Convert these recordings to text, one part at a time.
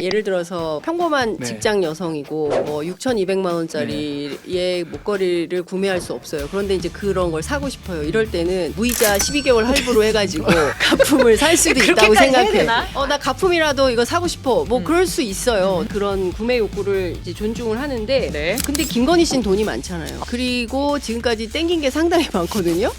예를 들어서 평범한 네. 직장 여성이고 뭐 6,200만 원짜리의 목걸이를 구매할 수 없어요. 그런데 이제 그런 걸 사고 싶어요. 이럴 때는 무이자 12개월 할부로 해가지고 가품을 살 수도 있다고 그렇게까지 해야 생각해. 되나? 나 가품이라도 이거 사고 싶어. 뭐 그럴 수 있어요. 그런 구매 욕구를 이제 존중을 하는데 네. 근데 김건희 씨는 돈이 많잖아요. 그리고 지금까지 땡긴 게 상당히 많거든요.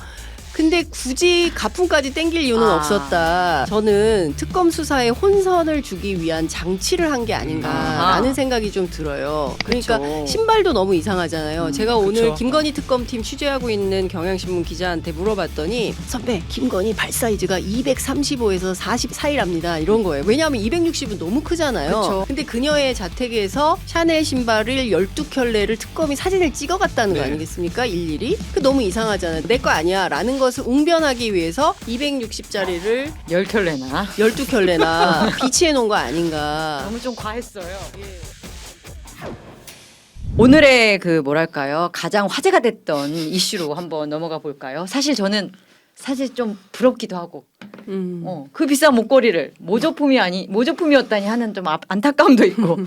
근데 굳이 가품까지 땡길 이유는 없었다. 저는 특검 수사에 혼선을 주기 위한 장치를 한 게 아닌가라는 생각이 좀 들어요. 그러니까 그쵸. 신발도 너무 이상하잖아요. 제가 오늘 그쵸. 김건희 특검팀 취재하고 있는 경향신문 기자한테 물어봤더니 선배 김건희 발 사이즈가 235에서 44이랍니다. 이런 거예요. 왜냐하면 260은 너무 크잖아요. 그쵸. 근데 그녀의 자택에서 샤넬 신발을 12켤레를 특검이 사진을 찍어갔다는 거 네. 아니겠습니까? 일일이? 그 너무 이상하잖아요. 내 거 아니야 라는 것을 웅변하기 위해서 260짜리를 10켤레나 12켤레나 비치해 놓은 거 아닌가. 너무 좀 과했어요. 오늘의 그 뭐랄까요 가장 화제가 됐던 이슈로 한번 넘어가 볼까요? 사실 저는 좀 부럽기도 하고 그 비싼 목걸이를 모조품이었다니 하는 좀 안타까움도 있고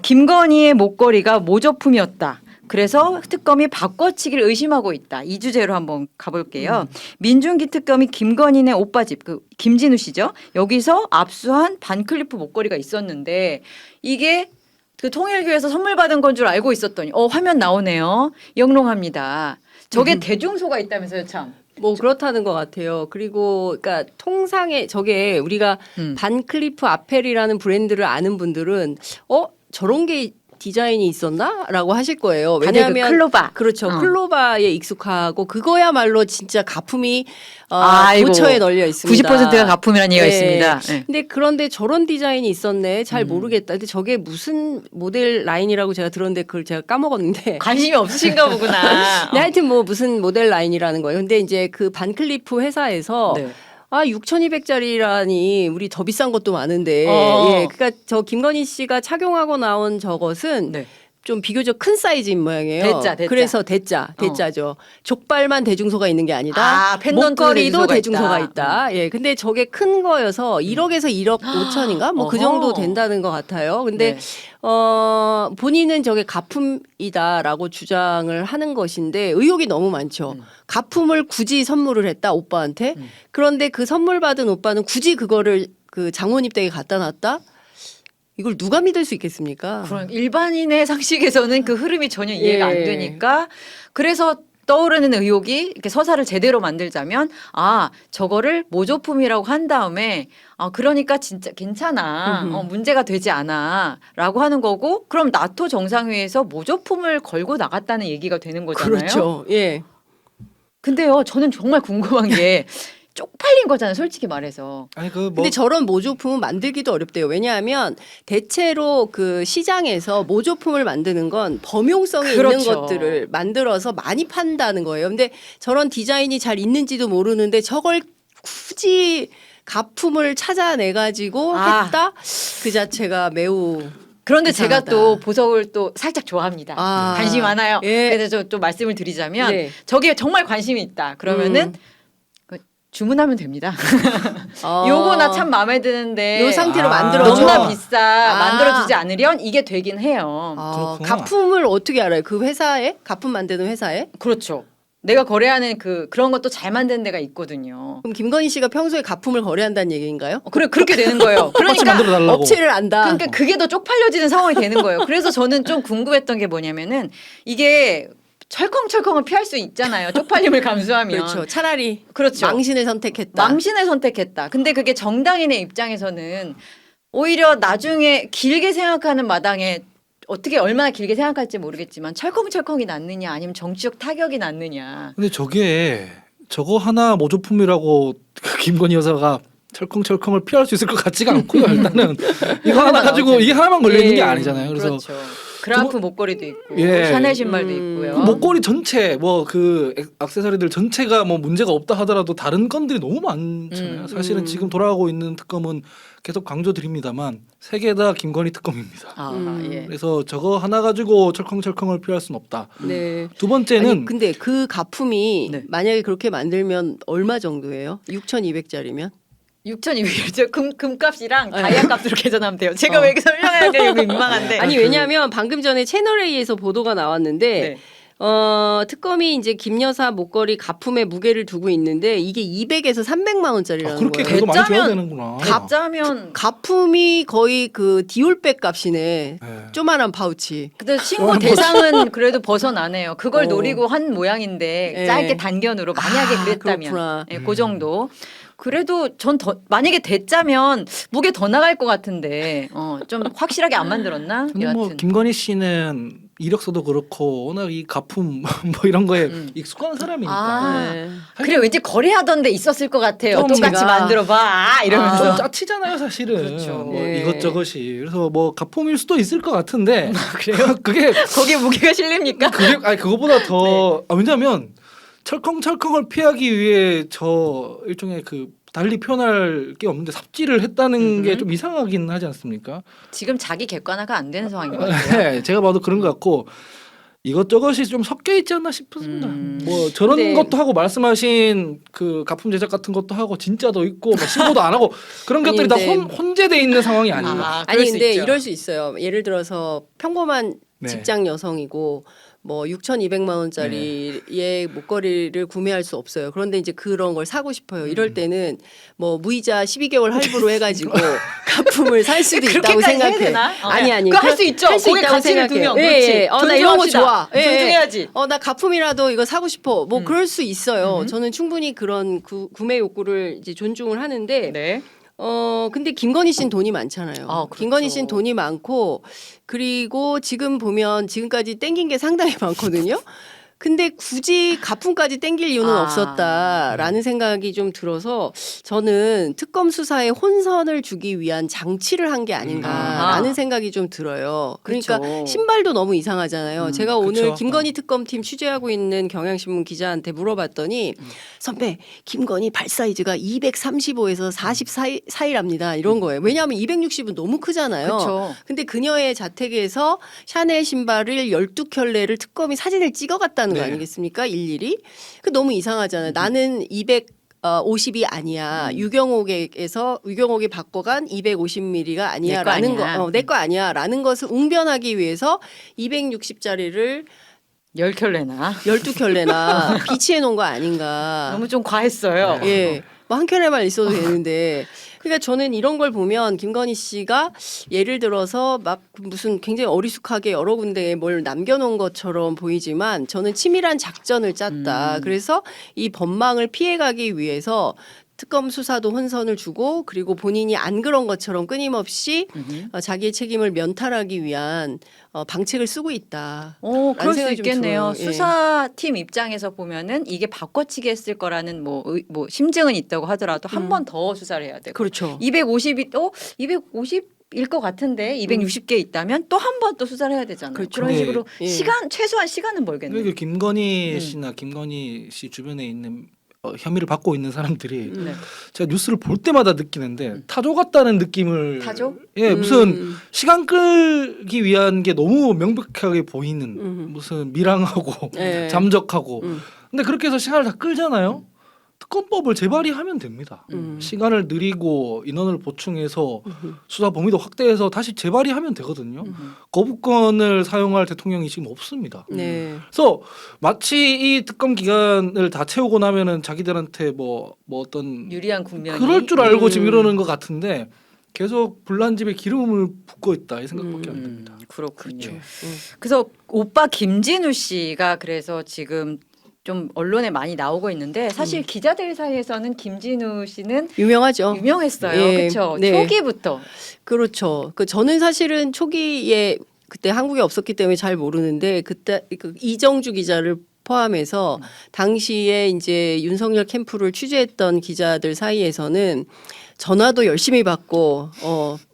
김건희의 목걸이가 모조품이었다. 그래서 특검이 바꿔치기를 의심하고 있다. 이 주제로 한번 가볼게요. 민중기 특검이 김건희네 오빠집 그 김진우 씨죠. 여기서 압수한 반클리프 목걸이가 있었는데 이게 그 통일교에서 선물 받은 건 줄 알고 있었더니 화면 나오네요. 영롱합니다. 저게 대중소가 있다면서요, 참. 뭐 그렇다는 것 같아요. 그리고 그러니까 통상에 저게 우리가 반클리프 아펠이라는 브랜드를 아는 분들은 저런 게 디자인이 있었나라고 하실 거예요. 왜냐하면 클로바. 그렇죠. 클로바에 익숙하고 그거야말로 진짜 가품이 아이고, 도처에 널려 있습니다. 90%가 가품이라는 얘기가 네. 있습니다. 네. 근데 그런데 저런 디자인이 있었네. 잘 모르겠다. 근데 저게 무슨 모델 라인이라고 제가 들었는데 그걸 제가 까먹었는데. 관심이 없으신가 보구나. 네, 하여튼 뭐 무슨 모델 라인이라는 거예요. 근데 이제 그 반클리프 회사에서 네. 6,200짜리라니 우리 더 비싼 것도 많은데. 예. 그러니까 저 김건희 씨가 착용하고 나온 저것은 네. 좀 비교적 큰 사이즈인 모양이에요. 대짜. 그래서 대짜죠. 족발만 대중소가 있는 게 아니다. 펜던트 목걸이도 대중소가 대중소가 있다. 있다. 예. 근데 저게 큰 거여서 1억에서 1억 5천인가? 뭐 그 정도 어허. 된다는 것 같아요. 근데 네. 본인은 저게 가품이다라고 주장을 하는 것인데 의혹이 너무 많죠. 가품을 굳이 선물을 했다 오빠한테. 그런데 그 선물 받은 오빠는 굳이 그거를 그 장모님 댁에 갖다 놨다? 이걸 누가 믿을 수 있겠습니까? 그럼 일반인의 상식에서는 그 흐름이 전혀 이해가 안 예. 되니까 그래서 떠오르는 의혹이 이렇게 서사를 제대로 만들자면 저거를 모조품이라고 한 다음에 그러니까 진짜 괜찮아 문제가 되지 않아라고 하는 거고 그럼 나토 정상회의에서 모조품을 걸고 나갔다는 얘기가 되는 거잖아요. 그렇죠. 예. 근데요 저는 정말 궁금한 게 쪽팔린 거잖아요. 솔직히 말해서. 아니 그 뭐 근데 저런 모조품은 만들기도 어렵대요. 왜냐하면 대체로 그 시장에서 모조품을 만드는 건 범용성이 그렇죠. 있는 것들을 만들어서 많이 판다는 거예요. 근데 저런 디자인이 잘 있는지도 모르는데 저걸 굳이 가품을 찾아내가지고 했다? 그 자체가 매우 그런데 이상하다. 제가 또 보석을 또 살짝 좋아합니다. 관심이 많아요. 예. 그래서 또 말씀을 드리자면 네. 저게 정말 관심이 있다. 그러면은 주문하면 됩니다. 어. 요거 나 참 마음에 드는데 요 상태로 만들어줘. 너무나 비싸. 아. 만들어주지 않으련 이게 되긴 해요. 그렇구나. 가품을 어떻게 알아요? 그 회사에? 가품 만드는 회사에? 그렇죠. 내가 거래하는 그런 것도 잘 만드는 데가 있거든요. 그럼 김건희 씨가 평소에 가품을 거래한다는 얘기인가요? 그렇게 되는 거예요. 똑같이 그러니까 만들어 달라고. 업체를 안다. 그러니까 그게 더 쪽팔려지는 상황이 되는 거예요. 그래서 저는 좀 궁금했던 게 뭐냐면은 이게 철컹철컹을 피할 수 있잖아요. 쪽팔림을 감수하면. 그렇죠. 차라리 그렇죠. 망신을 선택했다. 망신을 선택했다. 근데 그게 정당인의 입장에서는 오히려 나중에 길게 생각하는 마당에 어떻게 얼마나 길게 생각할지 모르겠지만 철컹철컹이 낫느냐 아니면 정치적 타격이 낫느냐. 근데 저거 하나 모조품이라고 그 김건희 여사가 철컹철컹을 피할 수 있을 것 같지가 않고요. 일단은 이거 하나 가지고 이게 하나만 걸려 있는 게 아니잖아요. 그래서 그렇죠. 그라프 목걸이도 있고 예. 샤넬 신발도 있고요. 그 목걸이 전체 뭐 그 액세서리들 전체가 뭐 문제가 없다 하더라도 다른 건들이 너무 많잖아요. 사실은 지금 돌아가고 있는 특검은 계속 강조드립니다만 세 개 다 김건희 특검입니다. 예. 그래서 저거 하나 가지고 철컹철컹을 피할 수는 없다. 네. 두 번째는 아니, 근데 그 가품이 네. 만약에 그렇게 만들면 얼마 정도예요? 6,200짜리면? 6,200원 금값이랑 네. 다이아 값으로 계산하면 돼요. 제가 왜 이렇게 설명하기가 여기 민망한데. 아니 왜냐하면 방금 전에 채널 A에서 보도가 나왔는데 네. 특검이 이제 김 여사 목걸이 가품에 무게를 두고 있는데 이게 200에서 300만 원짜리라는 그렇게 거예요. 그래도 많이 줘야 대짜면- 되는구나. 가짜면 가품이 거의 그 디올백 값이네. 네. 조만한 파우치. 근데 신고 대상은 그래도 벗어나네요. 그걸 어. 노리고 한 모양인데 네. 짧게 단견으로 만약에 아, 그랬다면 그렇구나. 네, 그 정도. 그래도 전 더 만약에 대짜면 무게 더 나갈 것 같은데 좀 확실하게 안 만들었나? 근데 뭐 여하튼. 김건희 씨는 이력서도 그렇고 워낙 이 가품 뭐 이런 거에 익숙한 사람이니까. 아. 네. 그래 왠지 거래하던 데 있었을 것 같아요. 좀 똑같이 제가- 만들어봐 이러면서. 좀 짜치잖아요 사실은. 그렇죠. 뭐 예. 이것저것이. 그래서 뭐 가품일 수도 있을 것 같은데. 그래요? 그게 거기에 무게가 실립니까? 아니 그거보다 더 네. 왜냐면 철컹철컹을 피하기 위해 저 일종의 그 달리 표현할 게 없는데 삽질을 했다는 게 좀 이상하긴 하지 않습니까? 지금 자기 객관화가 안 되는 상황인 것 같아요. 네, 제가 봐도 그런 것 같고 이것저것이 좀 섞여 있지 않나 싶습니다. 뭐 저런 근데- 것도 하고 말씀하신 그 가품 제작 같은 것도 하고 진짜도 있고 뭐 신고도 안 하고 그런 아니, 것들이 다 근데- 혼재돼 있는 상황이 아닌가. 아, 아니 그럴 수 근데 있죠. 이럴 수 있어요. 예를 들어서 평범한 네. 직장 여성이고 뭐 6,200만 원짜리의 목걸이를 구매할 수 없어요. 그런데 이제 그런 걸 사고 싶어요. 이럴 때는 뭐 무이자 12개월 할부로 해가지고 가품을 살 수도 있다고 그렇게까지 해야 생각해. 되나? 아니. 그거 할 수 있죠. 할수 거기에 있다고 가치를 생각해요. 두면. 예, 그렇지. 예. 나 이런 거 존중합시다. 좋아. 예, 예. 존중해야지. 나 가품이라도 이거 사고 싶어. 뭐 그럴 수 있어요. 저는 충분히 그런 구매 욕구를 이제 존중을 하는데 네. 근데 김건희 씨는 돈이 많잖아요. 아, 그렇죠. 김건희 씨는 돈이 많고 그리고 지금 보면 지금까지 땡긴 게 상당히 많거든요. 근데 굳이 가품까지 땡길 이유는 아. 없었다라는 생각이 좀 들어서 저는 특검 수사에 혼선을 주기 위한 장치를 한 게 아닌가라는 아. 생각이 좀 들어요. 그러니까 그렇죠. 신발도 너무 이상하잖아요. 제가 오늘 그쵸. 김건희 특검팀 취재하고 있는 경향신문 기자한테 물어봤더니 선배 김건희 발 사이즈가 235에서 40 사이랍니다. 이런 거예요. 왜냐하면 260은 너무 크잖아요. 그렇죠. 근데 그녀의 자택에서 샤넬 신발을 12켤레를 특검이 사진을 찍어갔다는 거 네. 아니겠습니까? 일일이. 그 너무 이상하잖아요. 나는 250이 아니야. 유경옥이 바꿔간 250ml가 아니야라는 내 거 아니야. 거. 내 거 아니야라는 것을 웅변하기 위해서 260짜리를 10켤레나. 12켤레나 비치해 놓은 거 아닌가. 너무 좀 과했어요. 예. 뭐 한 켤레만 있어도 되는데. 그러니까 저는 이런 걸 보면 김건희 씨가 예를 들어서 막 무슨 굉장히 어리숙하게 여러 군데에 뭘 남겨놓은 것처럼 보이지만 저는 치밀한 작전을 짰다. 그래서 이 법망을 피해가기 위해서 특검 수사도 혼선을 주고 그리고 본인이 안 그런 것처럼 끊임없이 자기의 책임을 면탈하기 위한 방책을 쓰고 있다. 그럴 수 생각이 좀 있겠네요. 들어요. 예. 수사팀 입장에서 보면은 이게 바꿔치기 했을 거라는 뭐 심증은 있다고 하더라도 한 번 더 수사를 해야 되고. 그렇죠. 250이 또 250일 것 같은데 260개 있다면 또 한 번 또 수사를 해야 되잖아요. 그렇죠. 그런 네. 식으로 예. 최소한 시간은 벌겠네요. 그리고 김건희 씨나 김건희 씨 주변에 있는 혐의를 받고 있는 사람들이 네. 제가 뉴스를 볼 때마다 느끼는데 타조 같다는 느낌을 타조? 예 무슨 시간 끌기 위한 게 너무 명백하게 보이는 무슨 미랑하고 예. 잠적하고 근데 그렇게 해서 시간을 다 끌잖아요. 특검법을 재발의하면 됩니다. 시간을 늘리고 인원을 보충해서 수사 범위도 확대해서 다시 재발의하면 되거든요. 거부권을 사용할 대통령이 지금 없습니다. 네. 그래서 마치 이 특검 기간을 다 채우고 나면은 자기들한테 뭐 어떤 유리한 국면이 그럴 줄 알고 지금 이러는 것 같은데 계속 불난집에 기름을 붓고 있다 이 생각밖에 안 듭니다. 그렇군요. 예. 그래서 오빠 김진우 씨가 그래서 지금 좀 언론에 많이 나오고 있는데 사실 기자들 사이에서는 김진우 씨는 유명하죠. 유명했어요. 예, 그렇죠. 네. 초기부터. 그렇죠. 저는 사실은 초기에 그때 한국에 없었기 때문에 잘 모르는데 그때 그 이정주 기자를 포함해서 당시에 이제 윤석열 캠프를 취재했던 기자들 사이에서는 전화도 열심히 받고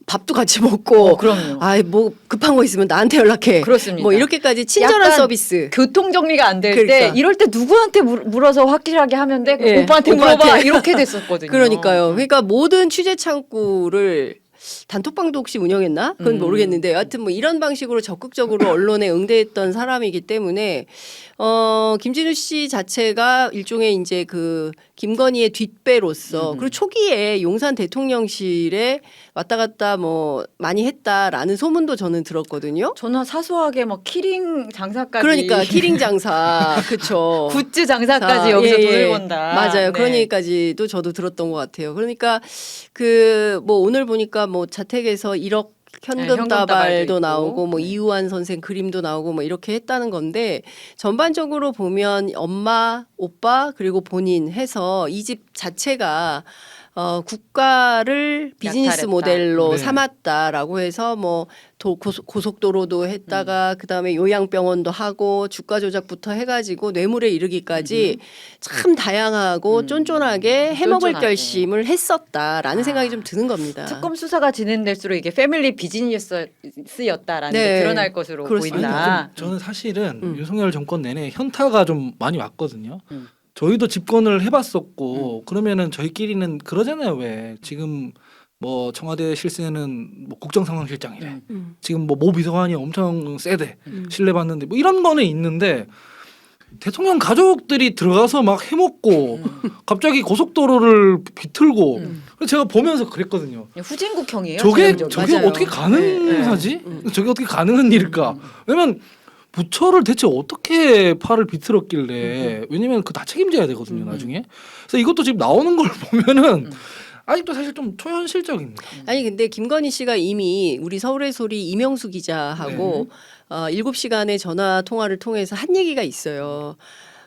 밥도 같이 먹고 그럼요. 뭐 급한 거 있으면 나한테 연락해. 그렇습니다. 뭐 이렇게까지 친절한 약간 서비스. 교통 정리가 안 될 그러니까. 때 이럴 때 누구한테 물어서 확실하게 하면 돼? 예, 오빠한테 오빠한테. 물어봐. 이렇게 됐었거든요. 그러니까요. 그러니까 모든 취재 창구를 단톡방도 혹시 운영했나? 그건 모르겠는데 여하튼 뭐 이런 방식으로 적극적으로 언론에 응대했던 사람이기 때문에 김진우 씨 자체가 일종의 이제 그 김건희의 뒷배로서 그리고 초기에 용산 대통령실에 왔다 갔다 뭐 많이 했다라는 소문도 저는 들었거든요. 저는 사소하게 뭐 키링 장사까지 그러니까 키링 장사, 그렇죠. 굿즈 장사까지 여기서 예, 돈을 예. 번다. 맞아요. 네. 그런 얘기까지도 저도 들었던 것 같아요. 그러니까 그 뭐 오늘 보니까 뭐 자택에서 1억 현금 현금 따발도 따발도 있고. 나오고 뭐 네. 이우환 선생 그림도 나오고 뭐 이렇게 했다는 건데 전반적으로 보면 엄마, 오빠 그리고 본인 해서 이 집 자체가 국가를 비즈니스 약탈했다. 모델로 네. 삼았다라고 해서 뭐 고속도로도 했다가 그다음에 요양병원도 하고 주가 조작부터 해가지고 뇌물에 이르기까지 참 다양하고 쫀쫀하게 해먹을 쫀쫀하게. 결심을 했었다라는 생각이 좀 드는 겁니다. 특검 수사가 진행될수록 이게 패밀리 비즈니스였다라는 네. 게 드러날 것으로 그렇습니다. 보인다. 저는 사실은 윤석열 정권 내내 현타가 좀 많이 왔거든요. 음. 저희도 집권을 해봤었고 그러면은 저희끼리는 그러잖아요. 왜 지금 뭐 청와대 실세는 뭐 국정상황실장이래. 지금 뭐 모 비서관이 엄청 세대 신뢰받는데 뭐 이런 거는 있는데 대통령 가족들이 들어가서 막 해먹고 갑자기 고속도로를 비틀고 그래서 제가 보면서 그랬거든요. 후진국형이에요. 저게 전형적으로. 맞아요. 어떻게 가능하지? 저게 어떻게 가능한 일일까? 왜냐면 부처를 대체 어떻게 팔을 비틀었길래 왜냐면 그 다 책임져야 되거든요 나중에. 그래서 이것도 지금 나오는 걸 보면은 아직도 사실 좀 초현실적입니다. 아니 근데 김건희 씨가 이미 우리 서울의 소리 이명수 기자하고 7시간의 전화 통화를 통해서 한 얘기가 있어요.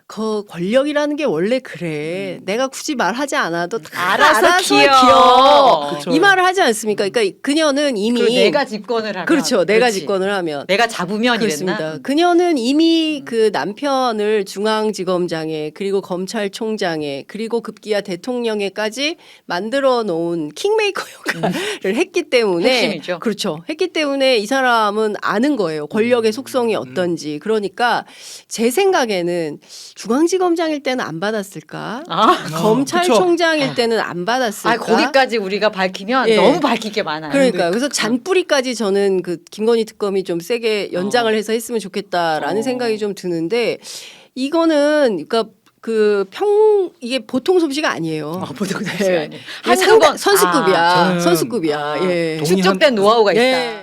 그 권력이라는 게 원래 그래. 내가 굳이 말하지 않아도 다 알아서 기어. 키워. 그쵸. 이 말을 하지 않습니까? 그러니까 그녀는 이미 그리고 내가 집권을 하면 그렇죠. 내가 그렇지. 집권을 하면 내가 잡으면 그렇습니다. 이랬나? 그녀는 이미 그 남편을 중앙지검장에 그리고 검찰총장에 그리고 급기야 대통령에까지 만들어 놓은 킹메이커 역할을 했기 때문에 핵심이죠. 그렇죠. 했기 때문에 이 사람은 아는 거예요. 권력의 속성이 어떤지. 그러니까 제 생각에는 중앙지검장일 때는 안 받았을까? 아, 검찰총장일 때는 안 받았을까? 아 거기까지 우리가 밝히면 예. 너무 밝힐 게 많아요. 그러니까 그래서 잔뿌리까지 저는 그 김건희 특검이 좀 세게 연장을 해서 했으면 좋겠다라는 생각이 좀 드는데 이거는 그러니까 이게 보통 솜씨가 아니에요. 보통 네. 사실 아니에요. 이게 상당 한두 번 선수급이야. 저는 선수급이야. 예. 동의한- 축적된 노하우가 있다. 예.